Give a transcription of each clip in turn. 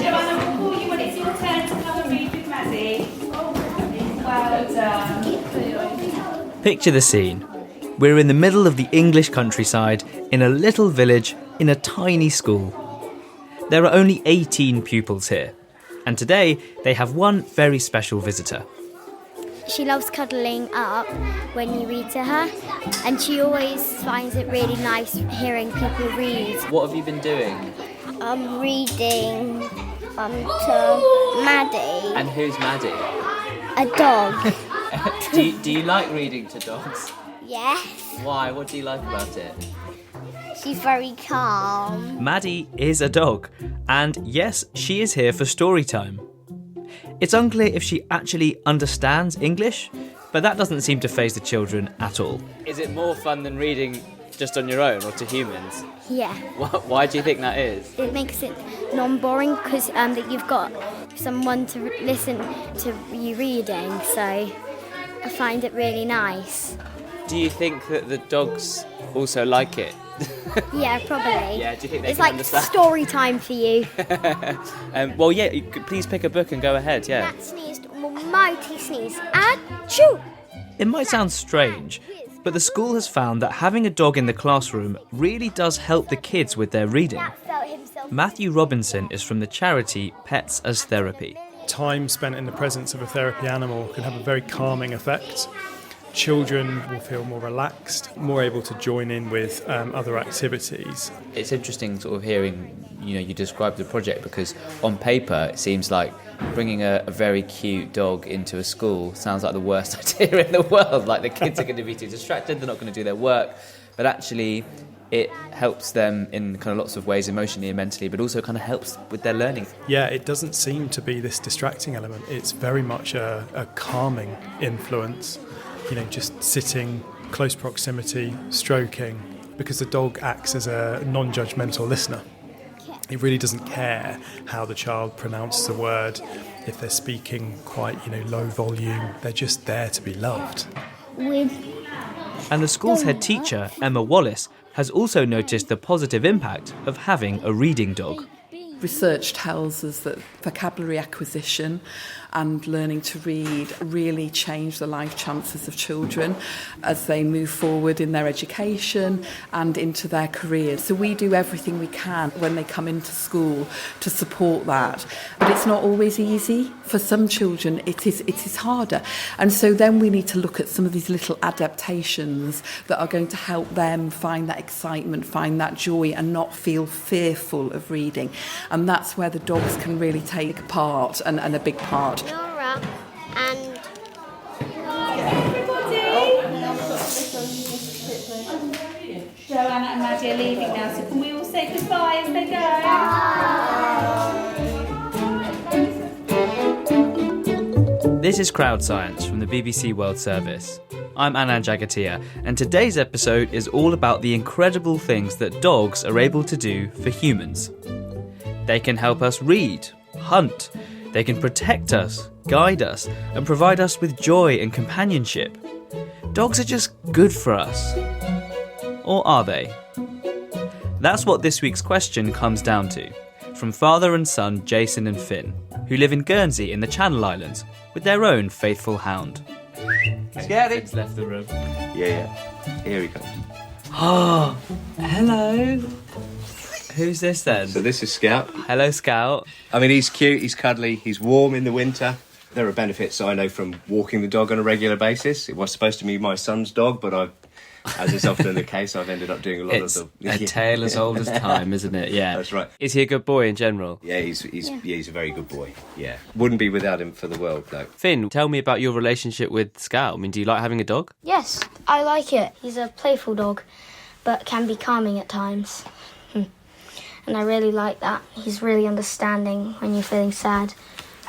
Joanna, we'll call you when it's your turn to come and read with Maddie. Well done. Picture the scene. We're in the middle of the English countryside, in a little village, in a tiny school. There are only 18 pupils here, and today they have one very special visitor. She loves cuddling up when you read to her, and she always finds it really nice hearing people read. What have you been doing? Reading to Maddie, And who's Maddie? a dog. Do you like reading to dogs? Yes, Why? What do you like about it? she's very calm. Maddie is a dog, and yes, she is here for story time. It's unclear if she actually understands English, but that doesn't seem to faze the children at all. Is it more fun than reading just on your own or to humans? Yeah, Why do you think that is? it makes it non-boring because that you've got someone to listen to you reading, so I find it really nice. Do you think that the dogs also like it? Yeah, probably. Yeah, do you think they it's can like understand? story time for you. Well, yeah, you could please pick a book and go ahead, yeah. That sneezed, mighty sneeze. Achoo! It might sound strange, but the school has found that having a dog in the classroom really does help the kids with their reading. That felt himself. Matthew Robinson is from the charity Pets as Therapy. Time spent in the presence of a therapy animal can have a very calming effect. Children will feel more relaxed, more able to join in with other activities. It's interesting sort of hearing, you describe the project, because on paper it seems like bringing a very cute dog into a school sounds like the worst idea in the world. Like the kids are going to be too distracted, they're not going to do their work, but actually it helps them in kind of lots of ways, emotionally and mentally, but also kind of helps with their learning. Yeah, it doesn't seem to be this distracting element. It's very much a calming influence. Just sitting, close proximity, stroking, because the dog acts as a non-judgmental listener. It really doesn't care how the child pronounces a word, if they're speaking quite, low volume. They're just there to be loved. And the school's head teacher, Emma Wallace, has also noticed the positive impact of having a reading dog. Research tells us that vocabulary acquisition and learning to read really change the life chances of children as they move forward in their education and into their careers. So we do everything we can when they come into school to support that. But it's not always easy. For some children it is harder. And so then we need to look at some of these little adaptations that are going to help them find that excitement, find that joy, and not feel fearful of reading. And that's where the dogs can really take part and a big part. Nora and Joanna and Maddie are leaving now, so can we all say goodbye as they go? This is Crowd Science from the BBC World Service. I'm Anand Jagatia, and today's episode is all about the incredible things that dogs are able to do for humans. They can help us read, hunt, they can protect us, guide us, and provide us with joy and companionship. Dogs are just good for us. Or are they? That's what this week's question comes down to, from father and son Jason and Finn, who live in Guernsey in the Channel Islands, with their own faithful hound. Scared Finn's left the room. Yeah. Here he comes. Oh, hello. Who's this then? So this is Scout. Hello, Scout. I mean, he's cute, he's cuddly, he's warm in the winter. There are benefits I know from walking the dog on a regular basis. It was supposed to be my son's dog, but as is often the case, I've ended up doing a lot It's of the... a tale as old as time, isn't it? Yeah. That's right. Is he a good boy in general? Yeah, he's a very good boy. Yeah. Wouldn't be without him for the world, though. Finn, tell me about your relationship with Scout. I mean, do you like having a dog? yes, I like it. He's a playful dog, but can be calming at times. And I really like that. He's really understanding when you're feeling sad,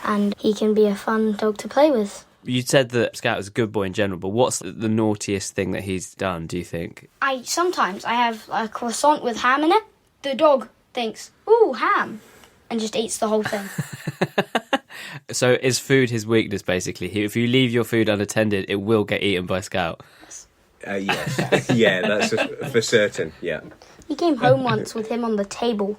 and he can be a fun dog to play with. You said that Scout is a good boy in general, but what's the naughtiest thing that he's done, do you think? Sometimes I have a croissant with ham in it. The dog thinks, ooh, ham, and just eats the whole thing. So is food his weakness, basically? If you leave your food unattended, it will get eaten by Scout. Yes. Yeah, that's for certain, yeah. He came home once with him on the table.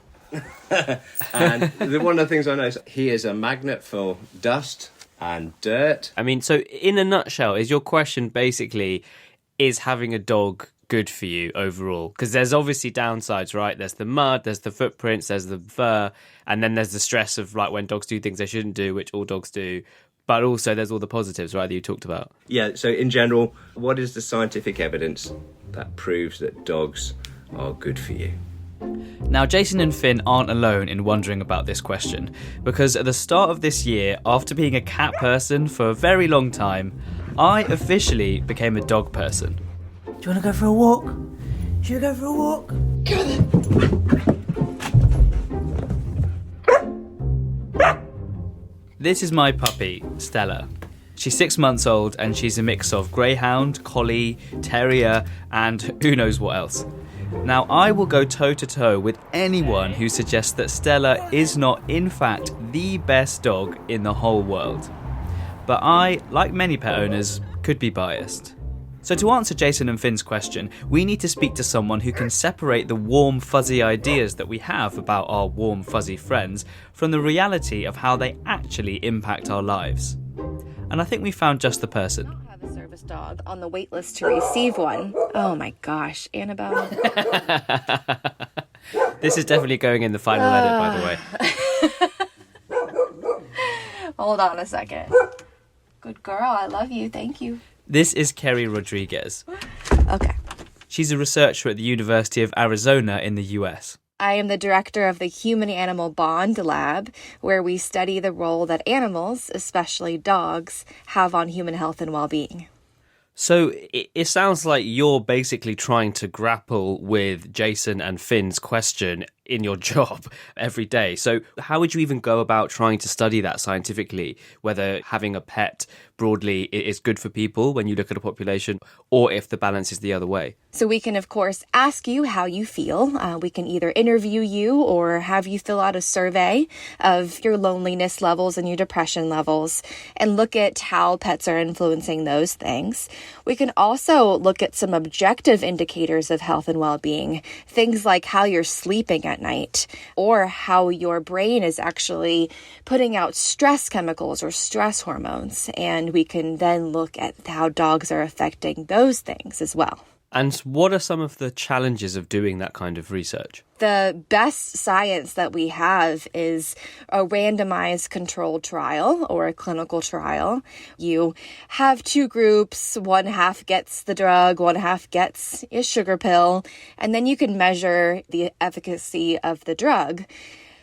And one of the things I noticed, he is a magnet for dust and dirt. I mean, so in a nutshell, is your question basically, is having a dog good for you overall? Because there's obviously downsides, right? There's the mud, there's the footprints, there's the fur, and then there's the stress of like when dogs do things they shouldn't do, which all dogs do. But also there's all the positives, right, that you talked about. Yeah, so in general, what is the scientific evidence that proves that dogs are good for you? Now, Jason and Finn aren't alone in wondering about this question, because at the start of this year, after being a cat person for a very long time, I officially became a dog person. Do you want to go for a walk? Should we go for a walk? This is my puppy, Stella. She's 6 months old and she's a mix of greyhound, collie, terrier, and who knows what else. Now, I will go toe-to-toe with anyone who suggests that Stella is not, in fact, the best dog in the whole world. But I, like many pet owners, could be biased. So to answer Jason and Finn's question, we need to speak to someone who can separate the warm, fuzzy ideas that we have about our warm, fuzzy friends from the reality of how they actually impact our lives. And I think we found just the person. Have a service dog on the wait list to receive one. Oh my gosh, Annabelle. This is definitely going in the final edit, by the way. Hold on a second. Good girl, I love you, thank you. This is Kerry Rodriguez. Okay. She's a researcher at the University of Arizona in the US. I am the director of the Human-Animal Bond Lab, where we study the role that animals, especially dogs, have on human health and well-being. So it sounds like you're basically trying to grapple with Jason and Finn's question in your job every day. So how would you even go about trying to study that scientifically, whether having a pet broadly is good for people when you look at a population, or if the balance is the other way? So we can, of course, ask you how you feel. We can either interview you or have you fill out a survey of your loneliness levels and your depression levels and look at how pets are influencing those things. We can also look at some objective indicators of health and well-being, things like how you're sleeping at night or how your brain is actually putting out stress chemicals or stress hormones. And we can then look at how dogs are affecting those things as well. And what are some of the challenges of doing that kind of research? The best science that we have is a randomized controlled trial or a clinical trial. You have two groups, one half gets the drug, one half gets a sugar pill, and then you can measure the efficacy of the drug.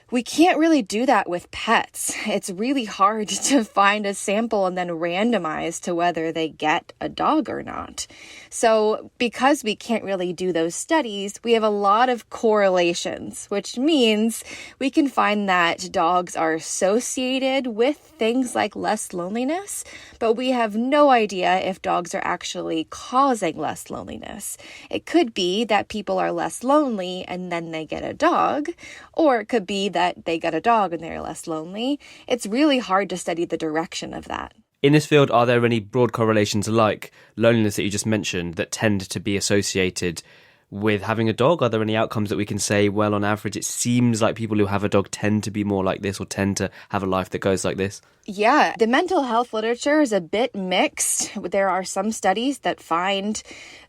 We can't really do that with pets. It's really hard to find a sample and then randomize to whether they get a dog or not. So because we can't really do those studies, we have a lot of correlations, which means we can find that dogs are associated with things like less loneliness, but we have no idea if dogs are actually causing less loneliness. It could be that people are less lonely and then they get a dog, or it could be that they get a dog and they're less lonely. It's really hard to study the direction of that. In this field, are there any broad correlations like loneliness that you just mentioned that tend to be associated with having a dog? Are there any outcomes that we can say, well, on average, it seems like people who have a dog tend to be more like this or tend to have a life that goes like this? Yeah, the mental health literature is a bit mixed. There are some studies that find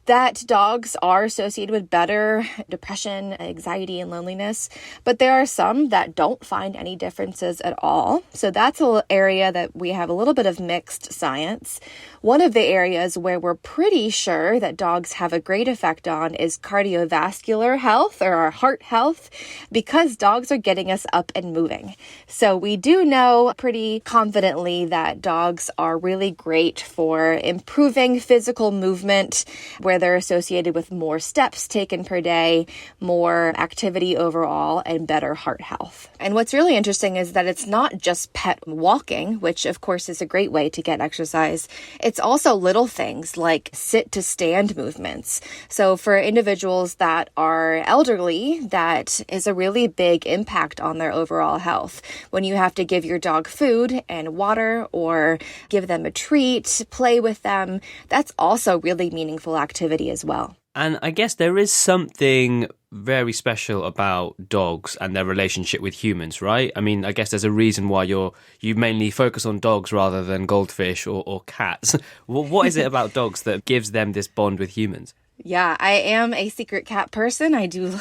that dogs are associated with better depression, anxiety, and loneliness, but there are some that don't find any differences at all. So that's an area that we have a little bit of mixed science. One of the areas where we're pretty sure that dogs have a great effect on is cardiovascular health or our heart health, because dogs are getting us up and moving. So we do know pretty confidently that dogs are really great for improving physical movement, where they're associated with more steps taken per day, more activity overall, and better heart health. And what's really interesting is that it's not just pet walking, which of course is a great way to get exercise. It's also little things like sit to stand movements. So for individuals that are elderly, that is a really big impact on their overall health. When you have to give your dog food and water or give them a treat, play with them, that's also really meaningful activity as well. And I guess there is something very special about dogs and their relationship with humans, right? I mean, I guess there's a reason why you mainly focus on dogs rather than goldfish or cats. What is it about dogs that gives them this bond with humans? Yeah, I am a secret cat person. I do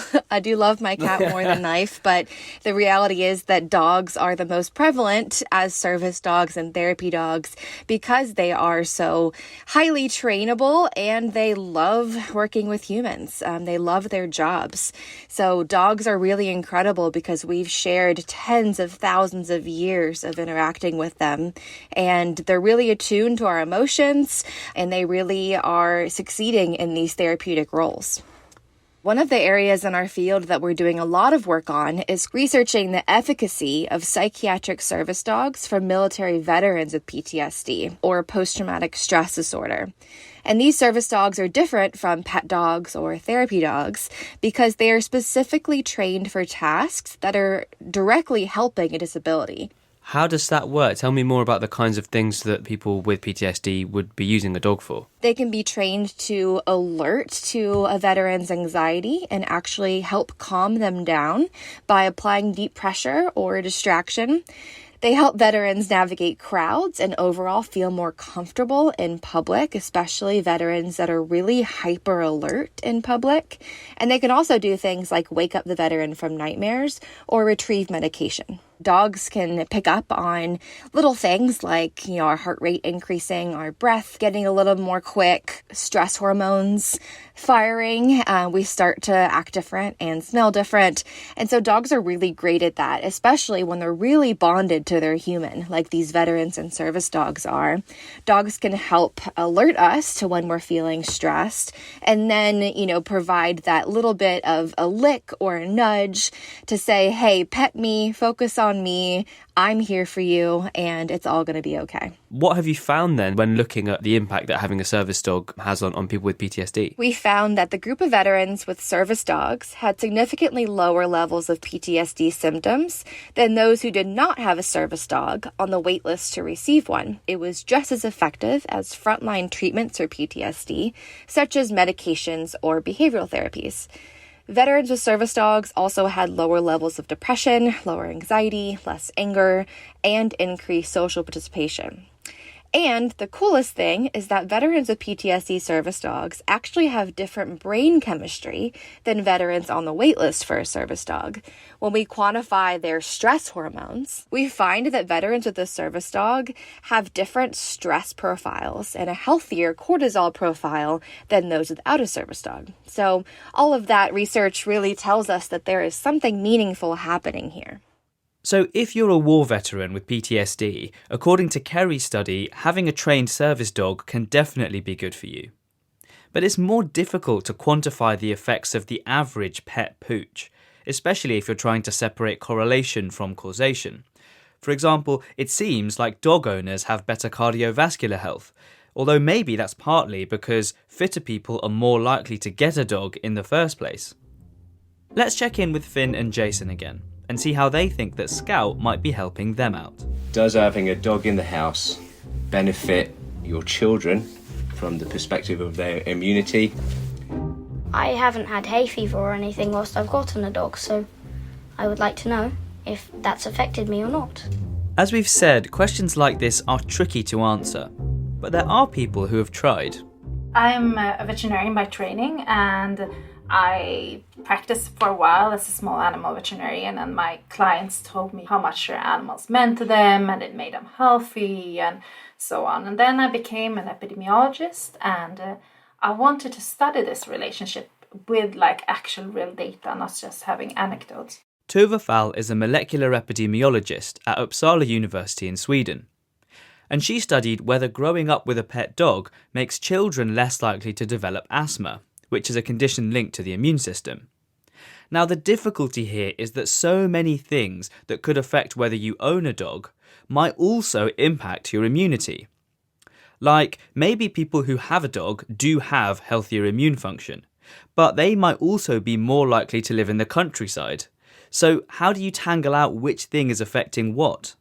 love my cat more than life, but the reality is that dogs are the most prevalent as service dogs and therapy dogs because they are so highly trainable and they love working with humans. They love their jobs. So dogs are really incredible because we've shared tens of thousands of years of interacting with them, and they're really attuned to our emotions, and they really are succeeding in these therapeutic roles. One of the areas in our field that we're doing a lot of work on is researching the efficacy of psychiatric service dogs for military veterans with PTSD or post-traumatic stress disorder. And these service dogs are different from pet dogs or therapy dogs because they are specifically trained for tasks that are directly helping a disability. How does that work? Tell me more about the kinds of things that people with PTSD would be using a dog for. They can be trained to alert to a veteran's anxiety and actually help calm them down by applying deep pressure or distraction. They help veterans navigate crowds and overall feel more comfortable in public, especially veterans that are really hyper alert in public. And they can also do things like wake up the veteran from nightmares or retrieve medication. Dogs can pick up on little things like, our heart rate increasing, our breath getting a little more quick, stress hormones firing. We start to act different and smell different. And so dogs are really great at that, especially when they're really bonded to their human, like these veterans and service dogs are. Dogs can help alert us to when we're feeling stressed and then, provide that little bit of a lick or a nudge to say, hey, pet me, focus on me, I'm here for you, and it's all going to be okay. What have you found then when looking at the impact that having a service dog has on people with PTSD? We found that the group of veterans with service dogs had significantly lower levels of PTSD symptoms than those who did not have a service dog on the wait list to receive one. It was just as effective as frontline treatments for PTSD, such as medications or behavioral therapies. Veterans with service dogs also had lower levels of depression, lower anxiety, less anger, and increased social participation. And the coolest thing is that veterans with PTSD service dogs actually have different brain chemistry than veterans on the wait list for a service dog. When we quantify their stress hormones, we find that veterans with a service dog have different stress profiles and a healthier cortisol profile than those without a service dog. So all of that research really tells us that there is something meaningful happening here. So if you're a war veteran with PTSD, according to Kerry's study, having a trained service dog can definitely be good for you. But it's more difficult to quantify the effects of the average pet pooch, especially if you're trying to separate correlation from causation. For example, it seems like dog owners have better cardiovascular health, although maybe that's partly because fitter people are more likely to get a dog in the first place. Let's check in with Finn and Jason again and see how they think that Scout might be helping them out. Does having a dog in the house benefit your children from the perspective of their immunity? I haven't had hay fever or anything whilst I've gotten a dog, so I would like to know if that's affected me or not. As we've said, questions like this are tricky to answer, but there are people who have tried. I'm a veterinarian by training, and I practiced for a while as a small animal veterinarian, and my clients told me how much their animals meant to them and it made them healthy and so on. And then I became an epidemiologist, and I wanted to study this relationship with actual real data, not just having anecdotes. Tove Fall is a molecular epidemiologist at Uppsala University in Sweden. And she studied whether growing up with a pet dog makes children less likely to develop asthma, which is a condition linked to the immune system. Now, the difficulty here is that so many things that could affect whether you own a dog might also impact your immunity. Like, maybe people who have a dog do have healthier immune function, but they might also be more likely to live in the countryside. So how do you tangle out which thing is affecting what?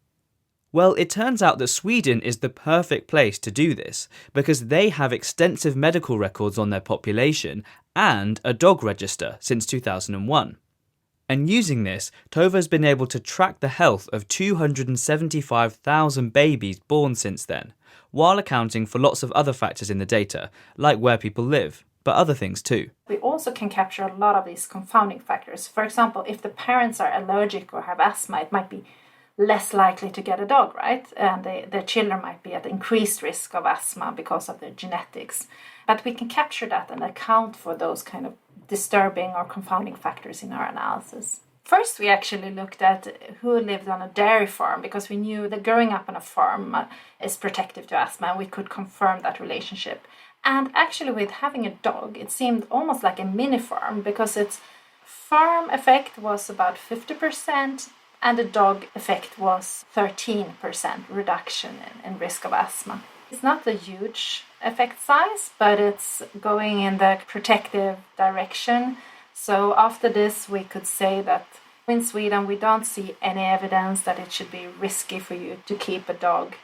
Well, it turns out that Sweden is the perfect place to do this because they have extensive medical records on their population and a dog register since 2001. And using this, Tova has been able to track the health of 275,000 babies born since then, while accounting for lots of other factors in the data, like where people live, but other things too. We also can capture a lot of these confounding factors. For example, if the parents are allergic or have asthma, it might be less likely to get a dog, right? And their children might be at increased risk of asthma because of their genetics. But we can capture that and account for those kind of disturbing or confounding factors in our analysis. First, we actually looked at who lived on a dairy farm because we knew that growing up on a farm is protective to asthma, and we could confirm that relationship. And actually, with having a dog, it seemed almost like a mini farm because its farm effect was about 50%, and the dog effect was 13% reduction in risk of asthma. It's not a huge effect size, but it's going in the protective direction. So after this, we could say that in Sweden, we don't see any evidence that it should be risky for you to keep a dog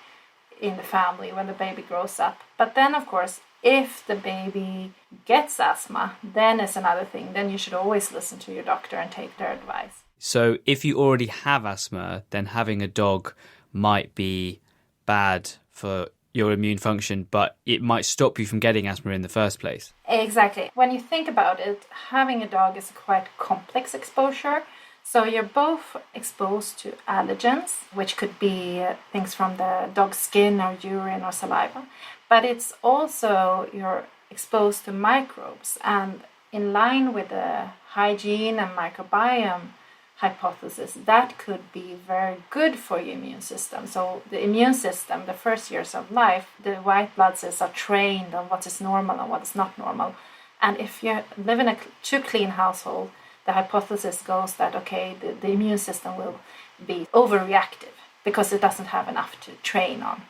in the family when the baby grows up. But then, of course, if the baby gets asthma, then it's another thing. Then you should always listen to your doctor and take their advice. So if you already have asthma, then having a dog might be bad for your immune function, but it might stop you from getting asthma in the first place. Exactly. When you think about it, having a dog is a quite complex exposure. So you're both exposed to allergens, which could be things from the dog's skin or urine or saliva. But it's also you're exposed to microbes. And in line with the hygiene and microbiome hypothesis, that could be very good for your immune system. So the immune system, the first years of life, the white blood cells are trained on what is normal and what is not normal. And if you live in a too clean household, the hypothesis goes that, okay, the immune system will be overreactive because it doesn't have enough to train on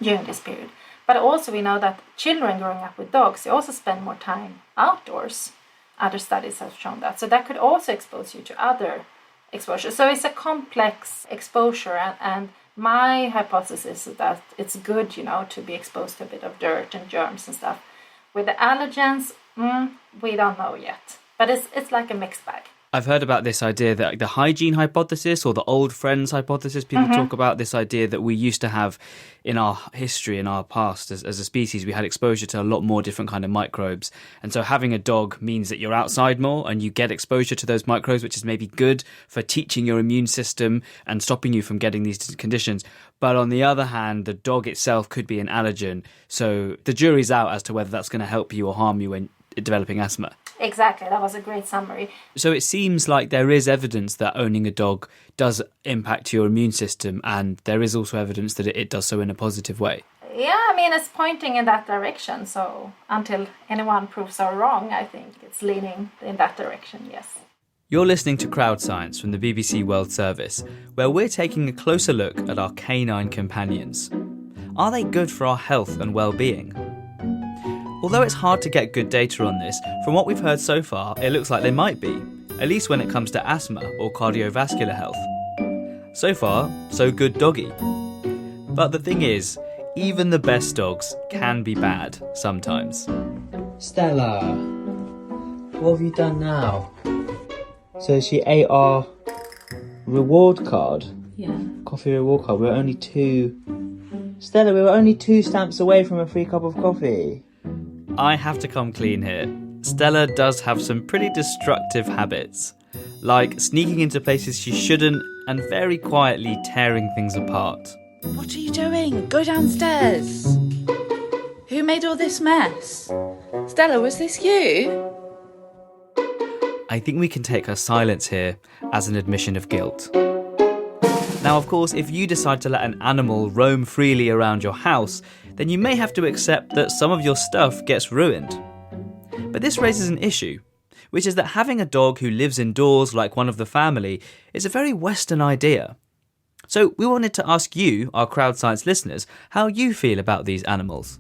during this period. But also we know that children growing up with dogs, they also spend more time outdoors. Other studies have shown that. So that could also expose you to other exposures. So it's a complex exposure. And my hypothesis is that it's good, to be exposed to a bit of dirt and germs and stuff. With the allergens, we don't know yet. But it's like a mixed bag. I've heard about this idea that the hygiene hypothesis or the old friends hypothesis, people talk about this idea that we used to have in our history, in our past as a species, we had exposure to a lot more different kind of microbes. And so having a dog means that you're outside more and you get exposure to those microbes, which is maybe good for teaching your immune system and stopping you from getting these conditions. But on the other hand, the dog itself could be an allergen. So the jury's out as to whether that's going to help you or harm you when developing asthma. Exactly, that was a great summary. So it seems like there is evidence that owning a dog does impact your immune system, and there is also evidence that it does so in a positive way. Yeah, it's pointing in that direction. So until anyone proves us wrong, I think it's leaning in that direction, yes. You're listening to Crowd Science from the BBC World Service, where we're taking a closer look at our canine companions. Are they good for our health and well-being? Although it's hard to get good data on this, from what we've heard so far, it looks like they might be, at least when it comes to asthma or cardiovascular health. So far, so good doggy. But the thing is, even the best dogs can be bad sometimes. Stella, what have you done now? So she ate our reward card? Yeah. Coffee reward card. We were only two stamps away from a free cup of coffee. I have to come clean here. Stella does have some pretty destructive habits, like sneaking into places she shouldn't and very quietly tearing things apart. What are you doing? Go downstairs. Who made all this mess? Stella, was this you? I think we can take her silence here as an admission of guilt. Now, of course, if you decide to let an animal roam freely around your house, then you may have to accept that some of your stuff gets ruined. But this raises an issue, which is that having a dog who lives indoors like one of the family is a very Western idea. So we wanted to ask you, our Crowd Science listeners, how you feel about these animals.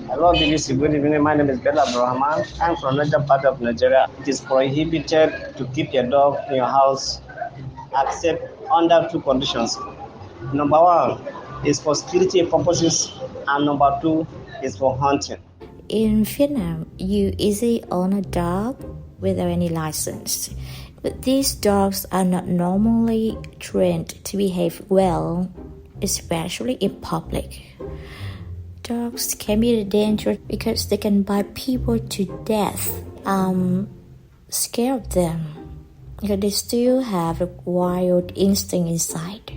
Hello BBC, good evening. My name is Bella Brahman. I'm from northern part of Nigeria. It is prohibited to keep your dog in your house except under two conditions. Number one is for security purposes, and number two is for hunting. in Vietnam, you easily own a dog without any license. But these dogs are not normally trained to behave well, especially in public. Dogs can be dangerous because they can bite people to death. I'm scared of them because they still have a wild instinct inside.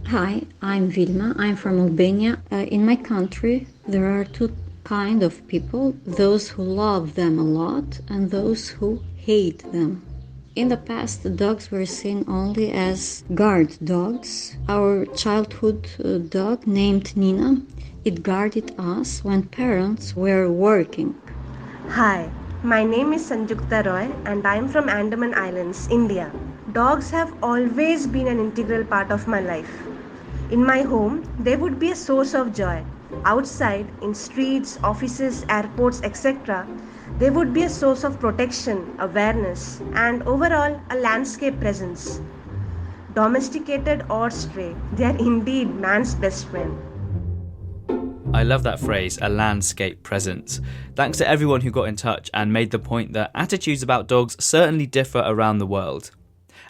Hi, I'm Vilma. I'm from Albania. In my country, there are two kinds of people, those who love them a lot and those who hate them. In the past, the dogs were seen only as guard dogs. Our childhood dog named Nina, it guarded us when parents were working. Hi, my name is Sanjukta Roy and I am from Andaman Islands, India. Dogs have always been an integral part of my life. In my home, they would be a source of joy. Outside, in streets, offices, airports, etc., they would be a source of protection, awareness, and overall a landscape presence. Domesticated or stray, they are indeed man's best friend. I love that phrase, a landscape presence. Thanks to everyone who got in touch and made the point that attitudes about dogs certainly differ around the world.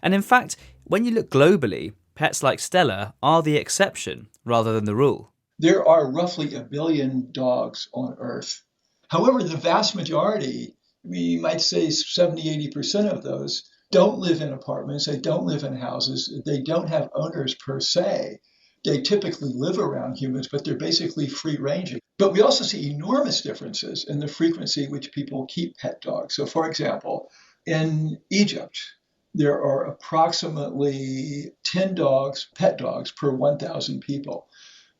And in fact, when you look globally, pets like Stella are the exception rather than the rule. There are roughly 1 billion dogs on Earth. However, the vast majority, we might say 70-80% of those, don't live in apartments, they don't live in houses, they don't have owners per se. They typically live around humans, but they're basically free-ranging. But we also see enormous differences in the frequency which people keep pet dogs. So, for example, in Egypt, there are approximately 10 dogs, pet dogs, per 1,000 people.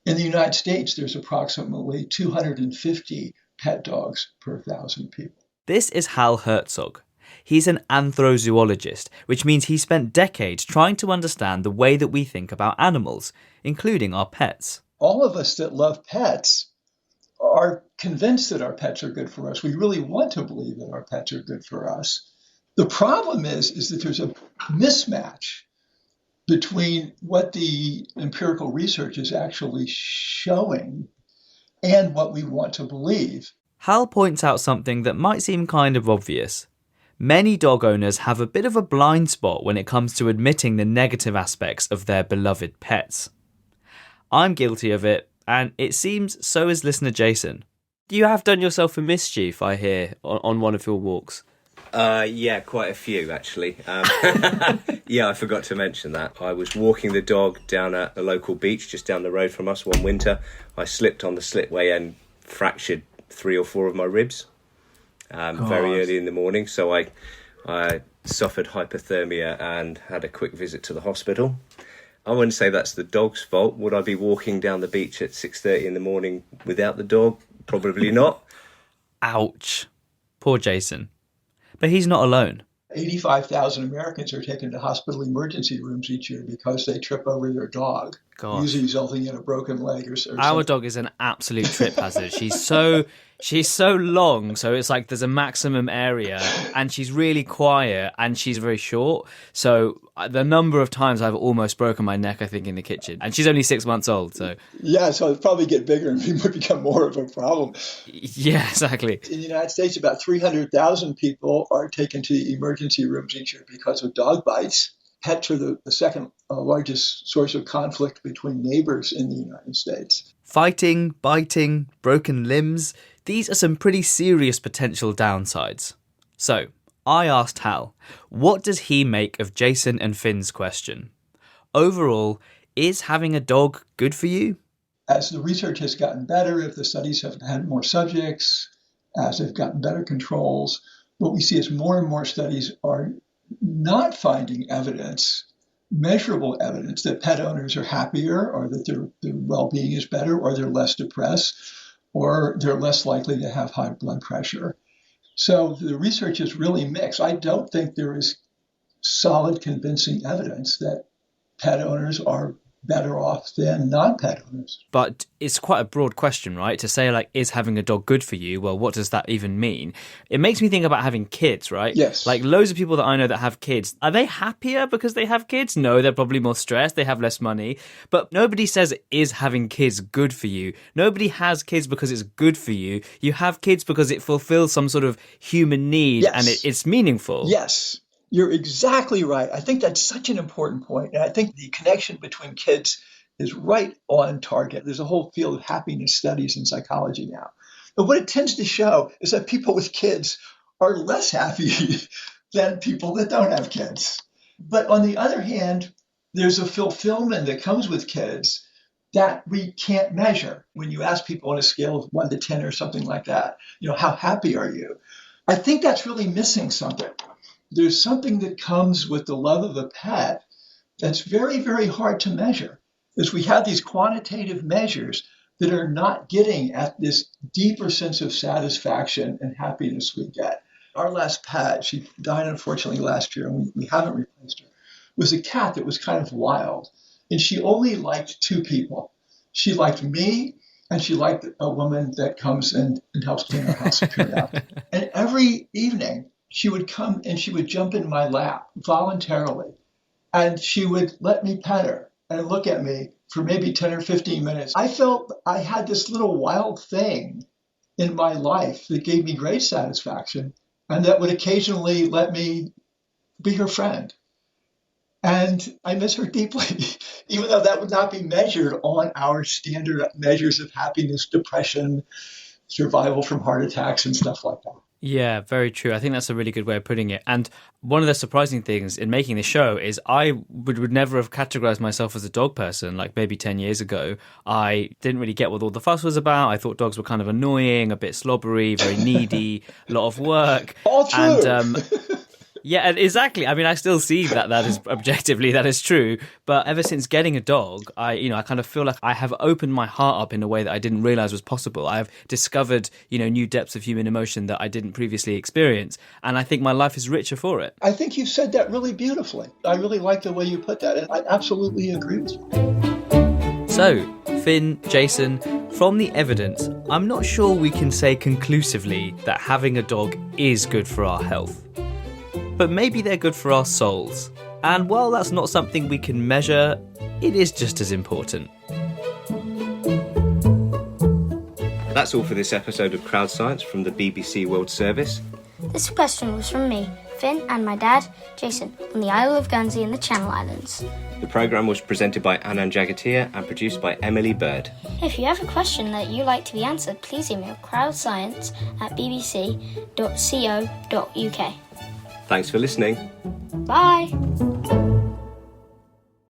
In the United States, there's approximately 250 pet dogs per 1,000 people. This is Hal Herzog. He's an anthrozoologist, which means he spent decades trying to understand the way that we think about animals, including our pets. All of us that love pets are convinced that our pets are good for us. We really want to believe that our pets are good for us. The problem is that there's a mismatch between what the empirical research is actually showing and what we want to believe. Hal points out something that might seem kind of obvious. Many dog owners have a bit of a blind spot when it comes to admitting the negative aspects of their beloved pets. I'm guilty of it, and it seems so is listener Jason. You have done yourself a mischief, I hear, on one of your walks. Yeah, quite a few, actually. Yeah, I forgot to mention that. I was walking the dog down at a local beach just down the road from us one winter. I slipped on the slipway and fractured 3 or 4 of my ribs very early in the morning. So I suffered hypothermia and had a quick visit to the hospital. I wouldn't say that's the dog's fault. Would I be walking down the beach at 6:30 in the morning without the dog? Probably not. Ouch. Poor Jason. But he's not alone. 85,000 Americans are taken to hospital emergency rooms each year because they trip over their dog, usually resulting in a broken leg or something. Our dog is an absolute trip hazard. She's so long, so it's like there's a maximum area, and she's really quiet, and she's very short. So the number of times I've almost broken my neck, I think, in the kitchen. And she's only 6 months old, so... Yeah, so it'll probably get bigger and it would become more of a problem. Yeah, exactly. In the United States, about 300,000 people are taken to the emergency rooms each year because of dog bites. Pets are the second largest source of conflict between neighbors in the United States. Fighting, biting, broken limbs, these are some pretty serious potential downsides. So, I asked Hal, what does he make of Jason and Finn's question? Overall, is having a dog good for you? As the research has gotten better, if the studies have had more subjects, as they've gotten better controls, what we see is more and more studies are not finding evidence, measurable evidence, that pet owners are happier or that their well-being is better or they're less depressed or they're less likely to have high blood pressure. So the research is really mixed. I don't think there is solid, convincing evidence that pet owners are better off than non-pet owners. But it's quite a broad question, right? To say, like, is having a dog good for you? Well, what does that even mean? It makes me think about having kids, right? Yes. Like, loads of people that I know that have kids, are they happier because they have kids? No, they're probably more stressed, they have less money. But nobody says, is having kids good for you? Nobody has kids because it's good for you. You have kids because it fulfills some sort of human need, Yes. and it's meaningful. Yes. You're exactly right. I think that's such an important point. And I think the connection between kids is right on target. There's a whole field of happiness studies in psychology now. But what it tends to show is that people with kids are less happy than people that don't have kids. But on the other hand, there's a fulfillment that comes with kids that we can't measure. When you ask people on a scale of 1 to 10 or something like that, how happy are you? I think that's really missing something. There's something that comes with the love of a pet that's very, very hard to measure. Is we have these quantitative measures that are not getting at this deeper sense of satisfaction and happiness we get. Our last pet, she died unfortunately last year, and we haven't replaced her, was a cat that was kind of wild. And she only liked 2 people. She liked me, and she liked a woman that comes and helps clean her house and clean out. And every evening, she would come and she would jump in my lap voluntarily. And she would let me pet her and look at me for maybe 10 or 15 minutes. I felt I had this little wild thing in my life that gave me great satisfaction and that would occasionally let me be her friend. And I miss her deeply, even though that would not be measured on our standard measures of happiness, depression, survival from heart attacks and stuff like that. Yeah, very true. I think that's a really good way of putting it. And one of the surprising things in making the show is I would never have categorized myself as a dog person. Like maybe 10 years ago, I didn't really get what all the fuss was about. I thought dogs were kind of annoying, a bit slobbery, very needy, a lot of work. All true. And yeah, exactly. I mean, I still see that is objectively, that is true. But ever since getting a dog, I kind of feel like I have opened my heart up in a way that I didn't realize was possible. I've discovered, new depths of human emotion that I didn't previously experience. And I think my life is richer for it. I think you've said that really beautifully. I really like the way you put that. And I absolutely agree with you. So, Finn, Jason, from the evidence, I'm not sure we can say conclusively that having a dog is good for our health. But maybe they're good for our souls. And while that's not something we can measure, it is just as important. That's all for this episode of Crowd Science from the BBC World Service. This question was from me, Finn, and my dad, Jason, on the Isle of Guernsey in the Channel Islands. The programme was presented by Anand Jagatia and produced by Emily Bird. If you have a question that you'd like to be answered, please email crowdscience@bbc.co.uk. Thanks for listening. Bye!